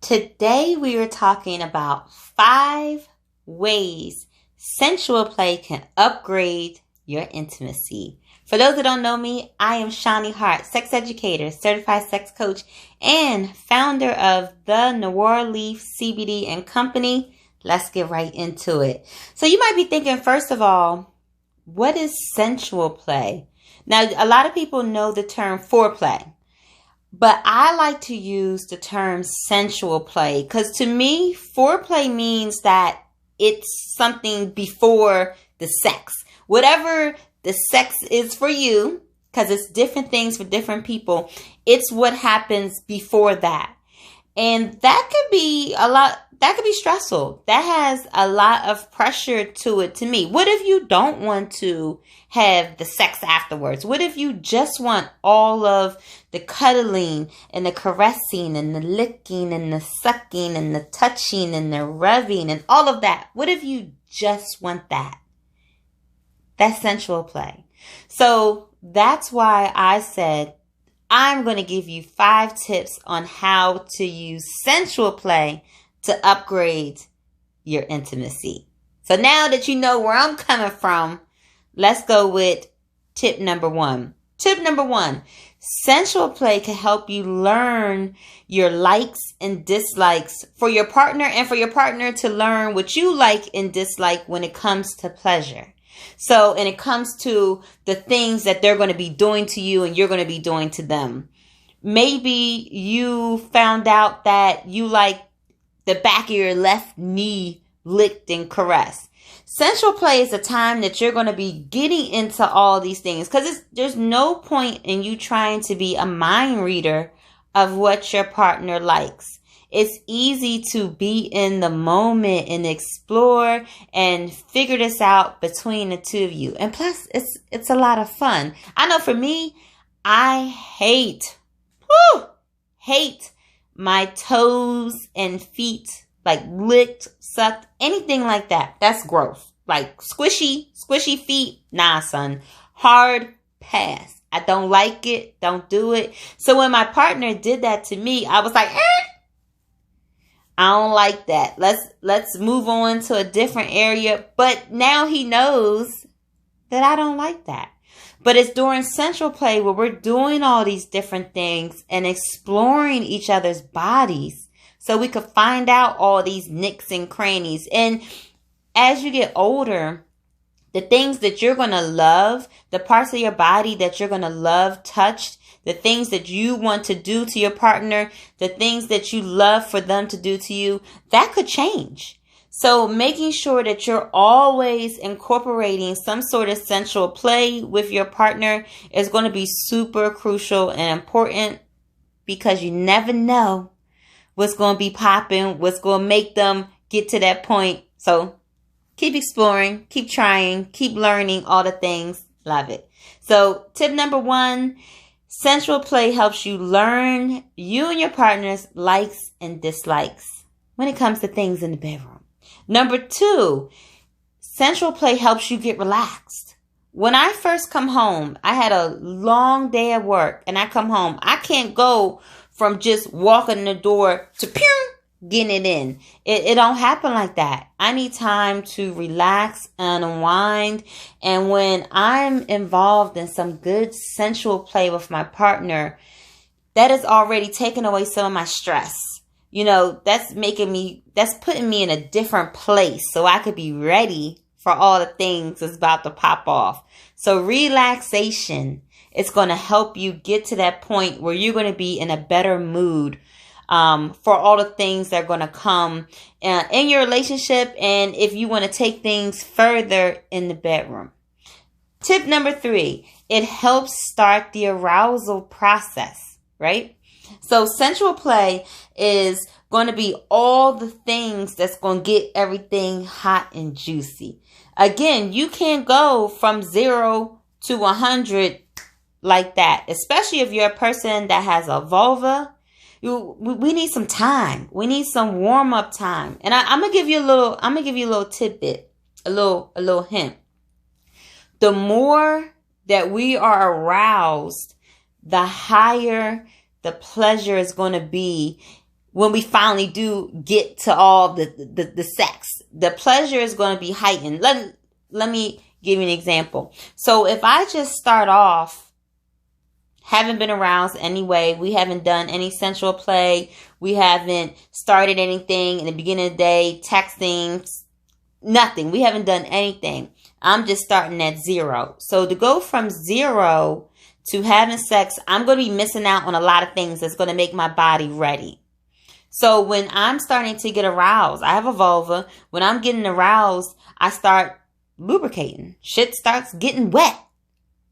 Today we are talking about 5 ways sensual play can upgrade your intimacy. For those that don't know me, I am Shawnee Hart, sex educator, certified sex coach, and founder of the Noir Leaf CBD and Company. Let's get right into it. So you might be thinking, first of all, what is sensual play? Now, a lot of people know the term foreplay. But I like to use the term sensual play because to me, foreplay means that it's something before the sex. Whatever the sex is for you, because it's different things for different people, it's what happens before that. And that could be that could be stressful. That has a lot of pressure to it to me. What if you don't want to have the sex afterwards? What if you just want all of the cuddling and the caressing and the licking and the sucking and the touching and the rubbing and all of that? What if you just want that? That's sensual play. So that's why I said I'm going to give you 5 tips on how to use sensual play to upgrade your intimacy. So now that you know where I'm coming from, let's go with tip number 1. Tip number 1, sensual play can help you learn your likes and dislikes for your partner and for your partner to learn what you like and dislike when it comes to pleasure. So, and it comes to the things that they're going to be doing to you and you're going to be doing to them. Maybe you found out that you like the back of your left knee licked and caressed. Sensual play is a time that you're going to be getting into all these things because there's no point in you trying to be a mind reader of what your partner likes. It's easy to be in the moment and explore and figure this out between the two of you. And plus, it's a lot of fun. I know for me, I hate my toes and feet like licked, sucked, anything like that. That's gross. Like squishy feet. Nah, son. Hard pass. I don't like it. Don't do it. So when my partner did that to me, I was like, I don't like that. Let's move on to a different area. But now he knows that I don't like that. But it's during sensual play where we're doing all these different things and exploring each other's bodies so we could find out all these nicks and crannies. And as you get older, the things that you're going to love, the parts of your body that you're going to love touched, the things that you want to do to your partner, the things that you love for them to do to you, that could change. So making sure that you're always incorporating some sort of sensual play with your partner is going to be super crucial and important because you never know what's going to be popping, what's going to make them get to that point. So keep exploring, keep trying, keep learning all the things. Love it. So tip number 1, sensual play helps you learn you and your partner's likes and dislikes when it comes to things in the bedroom. Number 2, sensual play helps you get relaxed. When I first come home, I had a long day at work and I come home. I can't go from just walking in the door to getting it in. It don't happen like that. I need time to relax and unwind. And when I'm involved in some good sensual play with my partner, that is already taking away some of my stress. You know, that's putting me in a different place so I could be ready for all the things that's about to pop off. So relaxation is going to help you get to that point where you're going to be in a better mood for all the things that are going to come in your relationship and if you want to take things further in the bedroom. Tip number 3, it helps start the arousal process, right? So sensual play is going to be all the things that's going to get everything hot and juicy. Again, you can't go from 0 to 100 like that, especially if you're a person that has a vulva. We need some time. We need some warm up time. And I'm gonna give you a little tidbit, a little hint. The more that we are aroused, the higher the pleasure is going to be when we finally do get to all the sex. The pleasure is going to be heightened. Let me give you an example. So if I just start off, haven't been aroused anyway, we haven't done any sensual play, we haven't started anything in the beginning of the day, texting, nothing. We haven't done anything. I'm just starting at 0. So to go from 0 to having sex, I'm going to be missing out on a lot of things that's going to make my body ready. So when I'm starting to get aroused, I have a vulva. When I'm getting aroused, I start lubricating. Shit starts getting wet.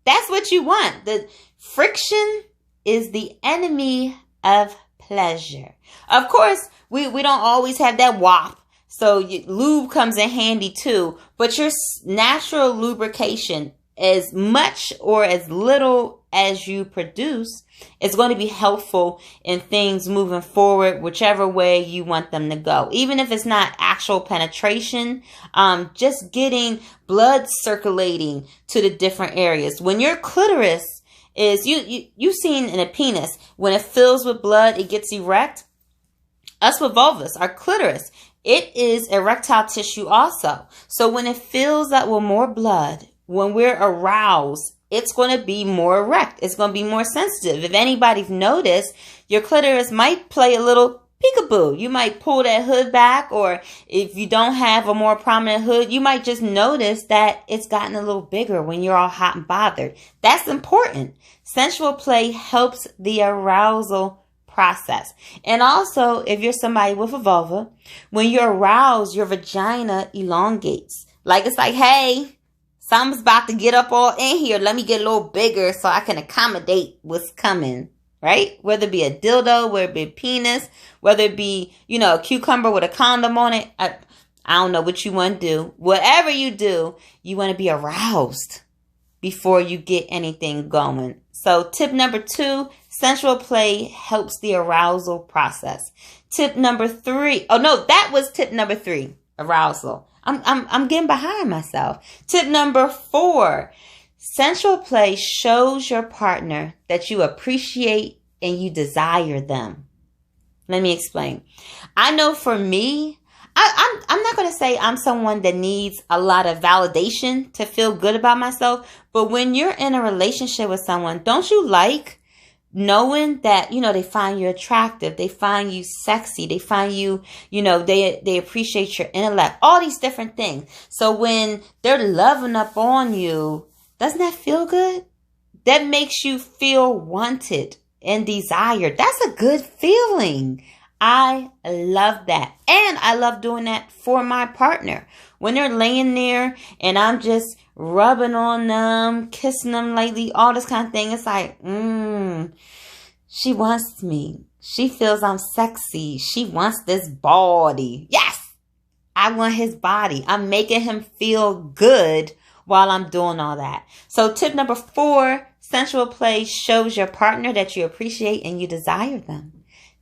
That's what you want. The friction is the enemy of pleasure. Of course, we don't always have that wop. So lube comes in handy too. But your natural lubrication, as much or as little as you produce, is going to be helpful in things moving forward, whichever way you want them to go. Even if it's not actual penetration, just getting blood circulating to the different areas. When your clitoris is, you've seen in a penis, when it fills with blood, it gets erect. Us with vulvas, our clitoris, it is erectile tissue also. So when it fills up with more blood, when we're aroused, it's going to be more erect. It's going to be more sensitive. If anybody's noticed, your clitoris might play a little peekaboo. You might pull that hood back, or if you don't have a more prominent hood, you might just notice that it's gotten a little bigger when you're all hot and bothered. That's important. Sensual play helps the arousal process. And also, if you're somebody with a vulva, when you're aroused, your vagina elongates. Like it's like, hey, something's about to get up all in here. Let me get a little bigger so I can accommodate what's coming, right? Whether it be a dildo, whether it be a penis, whether it be, a cucumber with a condom on it. I don't know what you want to do. Whatever you do, you want to be aroused before you get anything going. So tip number 2, sensual play helps the arousal process. Tip number 3. Oh no, that was tip number 3, arousal. I'm getting behind myself. Tip number 4, sensual play shows your partner that you appreciate and you desire them. Let me explain. I know for me, I'm not going to say I'm someone that needs a lot of validation to feel good about myself. But when you're in a relationship with someone, don't you like knowing that, they find you attractive, they find you sexy, they find you, they appreciate your intellect, all these different things. So when they're loving up on you, doesn't that feel good? That makes you feel wanted and desired. That's a good feeling. I love that. And I love doing that for my partner. When they're laying there and I'm just rubbing on them, kissing them lightly, all this kind of thing. It's like, she wants me. She feels I'm sexy. She wants this body. Yes, I want his body. I'm making him feel good while I'm doing all that. So tip number 4, sensual play shows your partner that you appreciate and you desire them.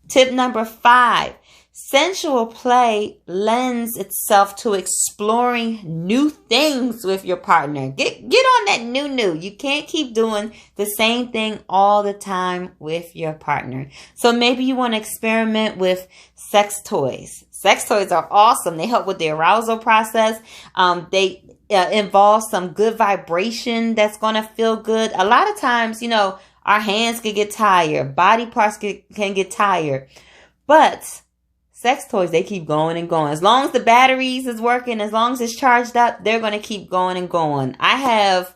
Tip number 5, sensual play lends itself to exploring new things with your partner. Get on that new. You can't keep doing the same thing all the time with your partner. So maybe you want to experiment with sex toys. Sex toys are awesome. They help with the arousal process. They involve some good vibration that's going to feel good. A lot of times, our hands can get tired. Body parts can get tired. But sex toys, they keep going and going. As long as the batteries is working, as long as it's charged up, they're going to keep going and going. I have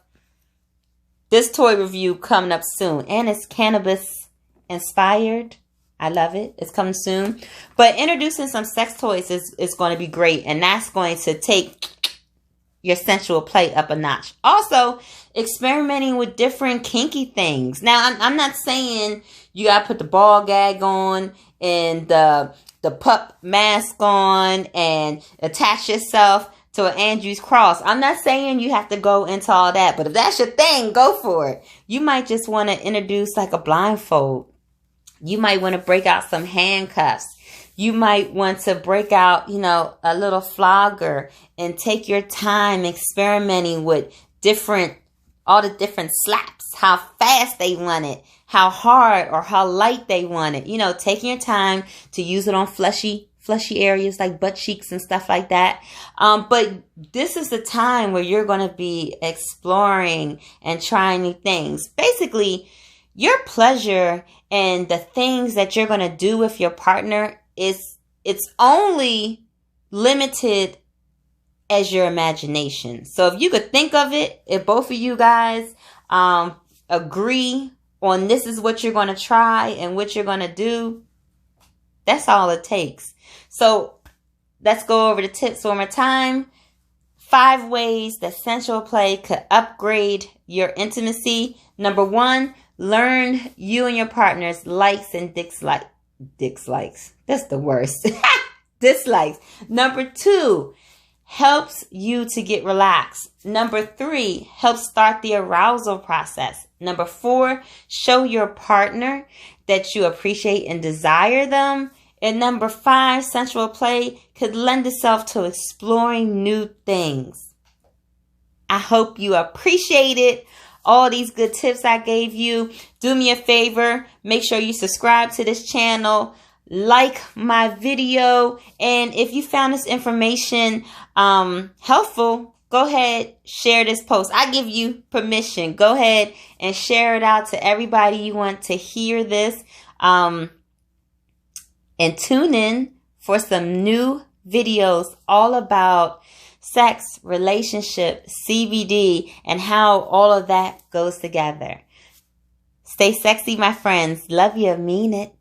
this toy review coming up soon. And it's cannabis inspired. I love it. It's coming soon. But introducing some sex toys is going to be great. And that's going to take your sensual play up a notch. Also, experimenting with different kinky things. Now, I'm not saying you got to put the ball gag on and the pup mask on and attach yourself to an Andrew's cross. I'm not saying you have to go into all that, but if that's your thing, go for it. You might just want to introduce like a blindfold. You might want to break out some handcuffs. You might want to break out, a little flogger and take your time experimenting with all the different slaps, how fast they want it, how hard or how light they want it. You know, taking your time to use it on fleshy areas like butt cheeks and stuff like that. But this is the time where you're going to be exploring and trying new things. Basically, your pleasure and the things that you're going to do with your partner it's only limited as your imagination. So if you could think of it, if both of you guys agree on this is what you're going to try and what you're going to do, that's all it takes. So let's go over the tips one more time. 5 ways that sensual play could upgrade your intimacy. Number 1, learn you and your partner's likes and dislikes. That's the worst. Dislikes. Number 2, helps you to get relaxed. Number 3, helps start the arousal process. Number 4, show your partner that you appreciate and desire them. And number 5, sensual play could lend itself to exploring new things. I hope you appreciated all these good tips I gave you. Do me a favor. Make sure you subscribe to this channel. Like my video. And if you found this information helpful, go ahead, share this post. I give you permission. Go ahead and share it out to everybody you want to hear this. And tune in for some new videos all about sex, relationship, CBD, and how all of that goes together. Stay sexy, my friends. Love you. Mean it.